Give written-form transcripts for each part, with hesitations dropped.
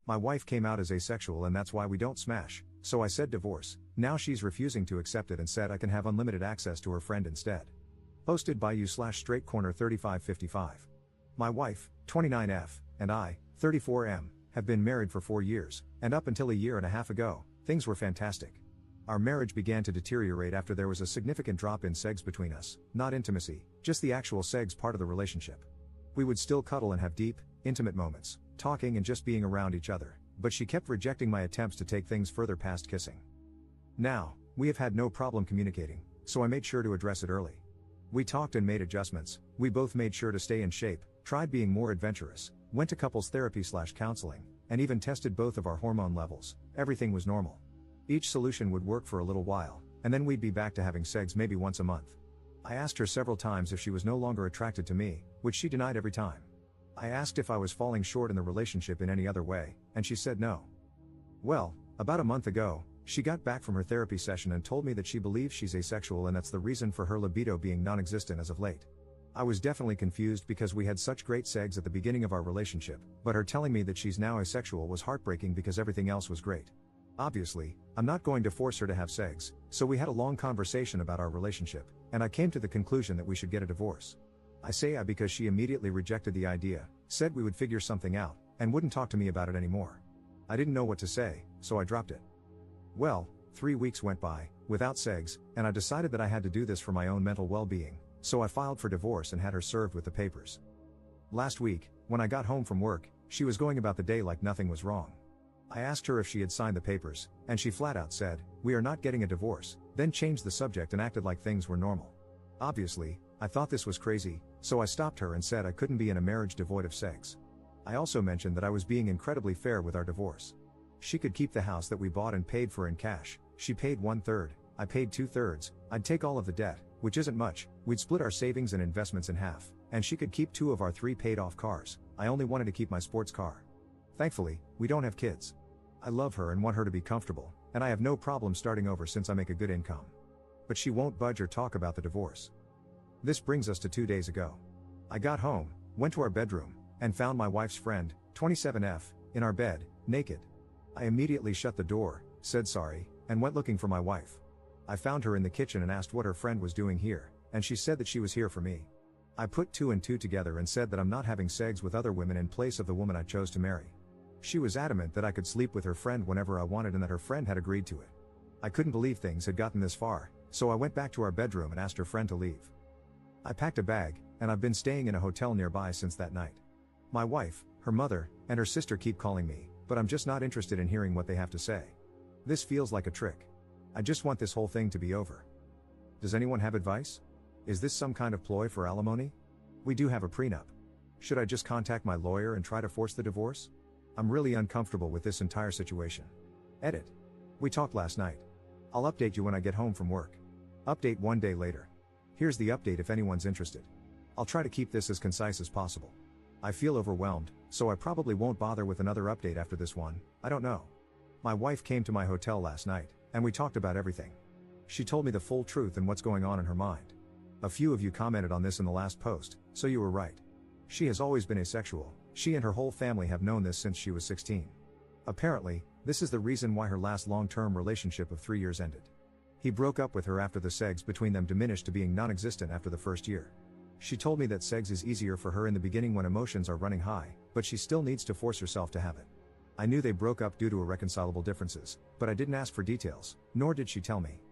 My wife came out as asexual and that's why we don't smash, so I said divorce. Now she's refusing to accept it and said I can have unlimited access to her friend instead. Posted by you/straightcorner3555. My wife, 29F, and I, 34M, have been married for 4 years, and up until a year and a half ago, things were fantastic. Our marriage began to deteriorate after there was a significant drop in sex between us, not intimacy, just the actual sex part of the relationship. We would still cuddle and have deep, intimate moments, talking and just being around each other, but she kept rejecting my attempts to take things further past kissing. Now, we have had no problem communicating, so I made sure to address it early. We talked and made adjustments, we both made sure to stay in shape, tried being more adventurous, went to couples therapy/counseling, and even tested both of our hormone levels. Everything was normal. Each solution would work for a little while, and then we'd be back to having sex maybe once a month. I asked her several times if she was no longer attracted to me, which she denied every time. I asked if I was falling short in the relationship in any other way, and she said no. Well, about a month ago, she got back from her therapy session and told me that she believes she's asexual and that's the reason for her libido being non-existent as of late. I was definitely confused because we had such great sex at the beginning of our relationship, but her telling me that she's now asexual was heartbreaking because everything else was great. Obviously, I'm not going to force her to have sex, so we had a long conversation about our relationship, and I came to the conclusion that we should get a divorce. I say because she immediately rejected the idea, said we would figure something out, and wouldn't talk to me about it anymore. I didn't know what to say, so I dropped it. Well, 3 weeks went by, without sex, and I decided that I had to do this for my own mental well-being, so I filed for divorce and had her served with the papers. Last week, when I got home from work, she was going about the day like nothing was wrong. I asked her if she had signed the papers, and she flat out said, "We are not getting a divorce," then changed the subject and acted like things were normal. Obviously, I thought this was crazy, so I stopped her and said I couldn't be in a marriage devoid of sex. I also mentioned that I was being incredibly fair with our divorce. She could keep the house that we bought and paid for in cash. She paid 1/3, I paid 2/3, I'd take all of the debt, which isn't much, we'd split our savings and investments in half, and she could keep 2 of our 3 paid off cars. I only wanted to keep my sports car. Thankfully, we don't have kids. I love her and want her to be comfortable, and I have no problem starting over since I make a good income. But she won't budge or talk about the divorce. This brings us to 2 days ago. I got home, went to our bedroom, and found my wife's friend, 27F, in our bed, naked. I immediately shut the door, said sorry, and went looking for my wife. I found her in the kitchen and asked what her friend was doing here, and she said that she was here for me. I put 2 and 2 together and said that I'm not having sex with other women in place of the woman I chose to marry. She was adamant that I could sleep with her friend whenever I wanted and that her friend had agreed to it. I couldn't believe things had gotten this far, so I went back to our bedroom and asked her friend to leave. I packed a bag, and I've been staying in a hotel nearby since that night. My wife, her mother, and her sister keep calling me, but I'm just not interested in hearing what they have to say. This feels like a trick. I just want this whole thing to be over. Does anyone have advice? Is this some kind of ploy for alimony? We do have a prenup. Should I just contact my lawyer and try to force the divorce? I'm really uncomfortable with this entire situation. Edit. We talked last night. I'll update you when I get home from work. Update 1 day later. Here's the update if anyone's interested. I'll try to keep this as concise as possible. I feel overwhelmed, so I probably won't bother with another update after this one. I don't know. My wife came to my hotel last night, and we talked about everything. She told me the full truth and what's going on in her mind. A few of you commented on this in the last post, so you were right. She has always been asexual. She and her whole family have known this since she was 16. Apparently, this is the reason why her last long-term relationship of 3 years ended. He broke up with her after the sex between them diminished to being non-existent after the first year. She told me that sex is easier for her in the beginning when emotions are running high, but she still needs to force herself to have it. I knew they broke up due to irreconcilable differences, but I didn't ask for details, nor did she tell me.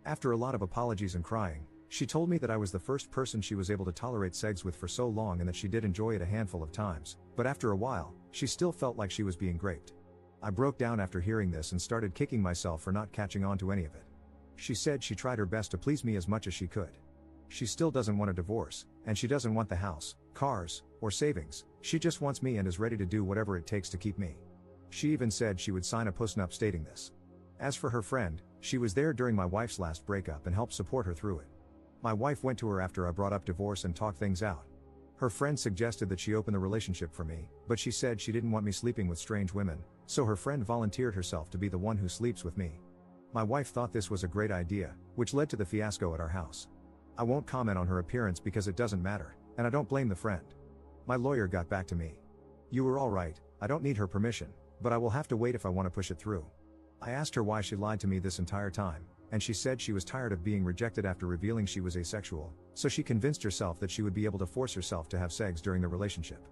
After a lot of apologies and crying, she told me that I was the first person she was able to tolerate sex with for so long and that she did enjoy it a handful of times, but after a while, she still felt like she was being raped. I broke down after hearing this and started kicking myself for not catching on to any of it. She said she tried her best to please me as much as she could. She still doesn't want a divorce, and she doesn't want the house, cars, or savings. She just wants me and is ready to do whatever it takes to keep me. She even said she would sign a postnup stating this. As for her friend, she was there during my wife's last breakup and helped support her through it. My wife went to her after I brought up divorce and talked things out. Her friend suggested that she open the relationship for me, but she said she didn't want me sleeping with strange women, so her friend volunteered herself to be the one who sleeps with me. My wife thought this was a great idea, which led to the fiasco at our house. I won't comment on her appearance because it doesn't matter, and I don't blame the friend. My lawyer got back to me. "You were all right, I don't need her permission. but I will have to wait if I want to push it through. I asked her why she lied to me this entire time, and she said she was tired of being rejected after revealing she was asexual, so she convinced herself that she would be able to force herself to have sex during the relationship.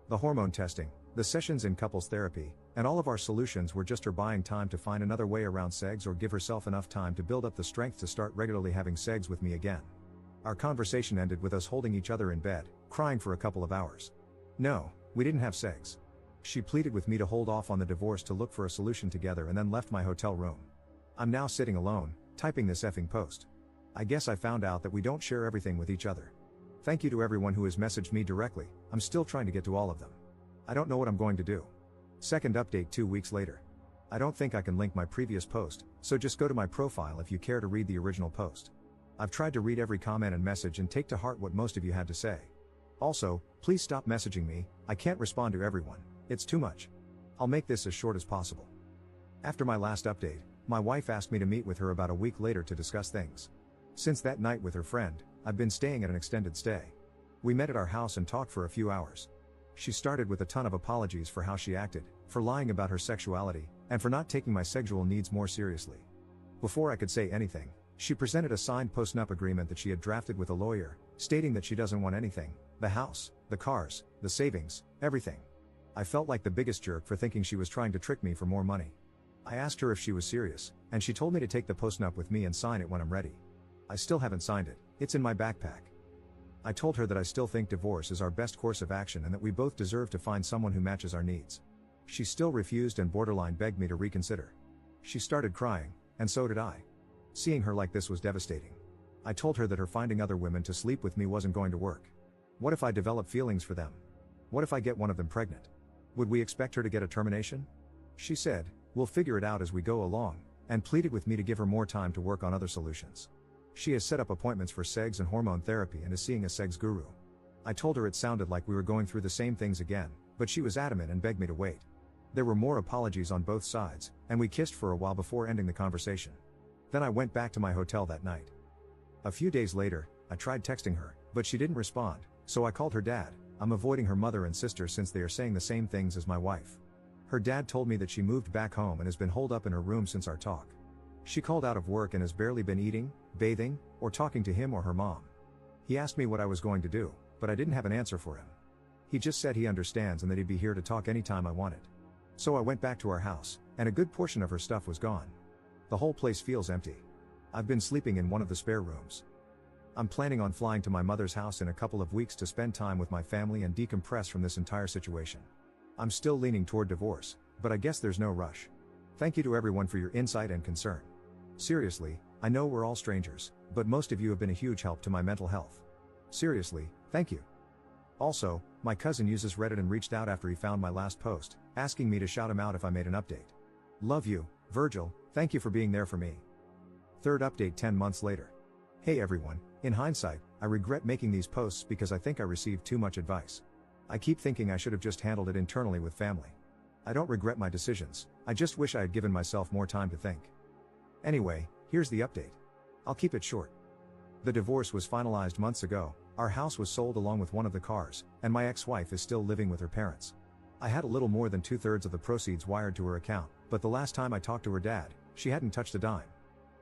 The hormone testing, the sessions in couples therapy, and all of our solutions were just her buying time to find another way around sex or give herself enough time to build up the strength to start regularly having sex with me again. Our conversation ended with us holding each other in bed, crying for a couple of hours. No, we didn't have sex. She pleaded with me to hold off on the divorce to look for a solution together and then left my hotel room. I'm now sitting alone, typing this effing post. I guess I found out that we don't share everything with each other. Thank you to everyone who has messaged me directly. I'm still trying to get to all of them. I don't know what I'm going to do. Second update 2 weeks later. I don't think I can link my previous post, so just go to my profile if you care to read the original post. I've tried to read every comment and message and take to heart what most of you had to say. Also, please stop messaging me, I can't respond to everyone, it's too much. I'll make this as short as possible. After my last update, my wife asked me to meet with her about a week later to discuss things. Since that night with her friend, I've been staying at an extended stay. We met at our house and talked for a few hours. She started with a ton of apologies for how she acted, for lying about her sexuality, and for not taking my sexual needs more seriously. Before I could say anything, she presented a signed post-nup agreement that she had drafted with a lawyer, stating that she doesn't want anything, the house, the cars, the savings, everything. I felt like the biggest jerk for thinking she was trying to trick me for more money. I asked her if she was serious, and she told me to take the post-nup with me and sign it when I'm ready. I still haven't signed it, it's in my backpack. I told her that I still think divorce is our best course of action and that we both deserve to find someone who matches our needs. She still refused and borderline begged me to reconsider. She started crying, and so did I. Seeing her like this was devastating. I told her that her finding other women to sleep with me wasn't going to work. What if I develop feelings for them? What if I get one of them pregnant? Would we expect her to get a termination? She said, we'll figure it out as we go along, and pleaded with me to give her more time to work on other solutions. She has set up appointments for sex and hormone therapy and is seeing a sex guru. I told her it sounded like we were going through the same things again, but she was adamant and begged me to wait. There were more apologies on both sides, and we kissed for a while before ending the conversation. Then I went back to my hotel that night. A few days later, I tried texting her, but she didn't respond, so I called her dad. I'm avoiding her mother and sister since they are saying the same things as my wife. Her dad told me that she moved back home and has been holed up in her room since our talk. She called out of work and has barely been eating, bathing, or talking to him or her mom. He asked me what I was going to do, but I didn't have an answer for him. He just said he understands and that he'd be here to talk anytime I wanted. So I went back to our house, and a good portion of her stuff was gone. The whole place feels empty. I've been sleeping in one of the spare rooms. I'm planning on flying to my mother's house in a couple of weeks to spend time with my family and decompress from this entire situation. I'm still leaning toward divorce, but I guess there's no rush. Thank you to everyone for your insight and concern. Seriously, I know we're all strangers, but most of you have been a huge help to my mental health. Seriously, thank you. Also, my cousin uses Reddit and reached out after he found my last post, asking me to shout him out if I made an update. Love you, Virgil, thank you for being there for me. Third update 10 months later. Hey everyone, in hindsight, I regret making these posts because I think I received too much advice. I keep thinking I should have just handled it internally with family. I don't regret my decisions, I just wish I had given myself more time to think. Anyway, here's the update. I'll keep it short. The divorce was finalized months ago, our house was sold along with one of the cars, and my ex-wife is still living with her parents. I had a little more than 2/3 of the proceeds wired to her account, but the last time I talked to her dad, she hadn't touched a dime.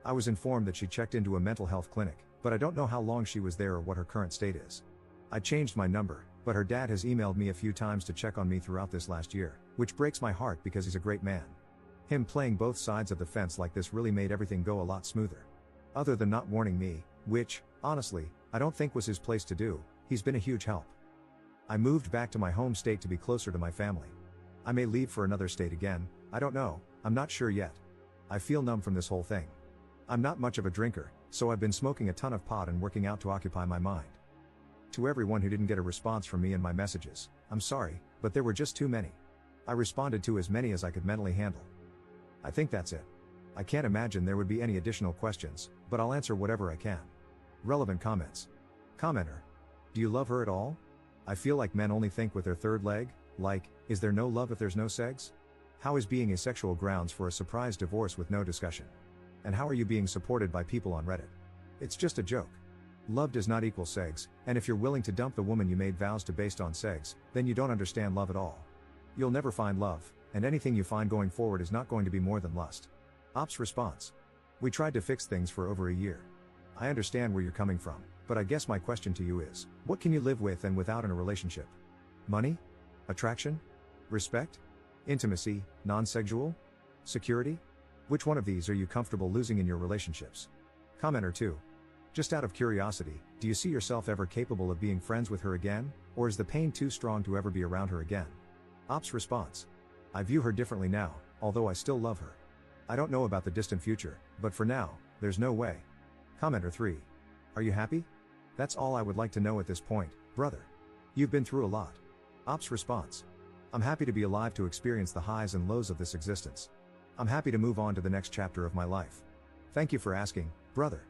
I was informed that she checked into a mental health clinic, but I don't know how long she was there or what her current state is. I changed my number, but her dad has emailed me a few times to check on me throughout this last year, which breaks my heart because he's a great man. Him playing both sides of the fence like this really made everything go a lot smoother. Other than not warning me, which, honestly, I don't think was his place to do, he's been a huge help. I moved back to my home state to be closer to my family. I may leave for another state again, I don't know, I'm not sure yet. I feel numb from this whole thing. I'm not much of a drinker, so I've been smoking a ton of pot and working out to occupy my mind. To everyone who didn't get a response from me in my messages, I'm sorry, but there were just too many. I responded to as many as I could mentally handle. I think that's it. I can't imagine there would be any additional questions, but I'll answer whatever I can. Relevant comments. Commenter. Do you love her at all? I feel like men only think with their third leg, like, is there no love if there's no sex? How is being asexual grounds for a surprise divorce with no discussion? And how are you being supported by people on Reddit? It's just a joke. Love does not equal sex, and if you're willing to dump the woman you made vows to based on sex, then you don't understand love at all. You'll never find love, and anything you find going forward is not going to be more than lust. Ops response. We tried to fix things for over a year. I understand where you're coming from, but I guess my question to you is, what can you live with and without in a relationship? Money? Attraction? Respect? Intimacy, non-sexual? Security? Which one of these are you comfortable losing in your relationships? Commenter 2. Just out of curiosity, do you see yourself ever capable of being friends with her again, or is the pain too strong to ever be around her again? Ops response. I view her differently now, although I still love her. I don't know about the distant future, but for now, there's no way. Commenter 3. Are you happy? That's all I would like to know at this point, brother. You've been through a lot. Ops response. I'm happy to be alive to experience the highs and lows of this existence. I'm happy to move on to the next chapter of my life. Thank you for asking, brother.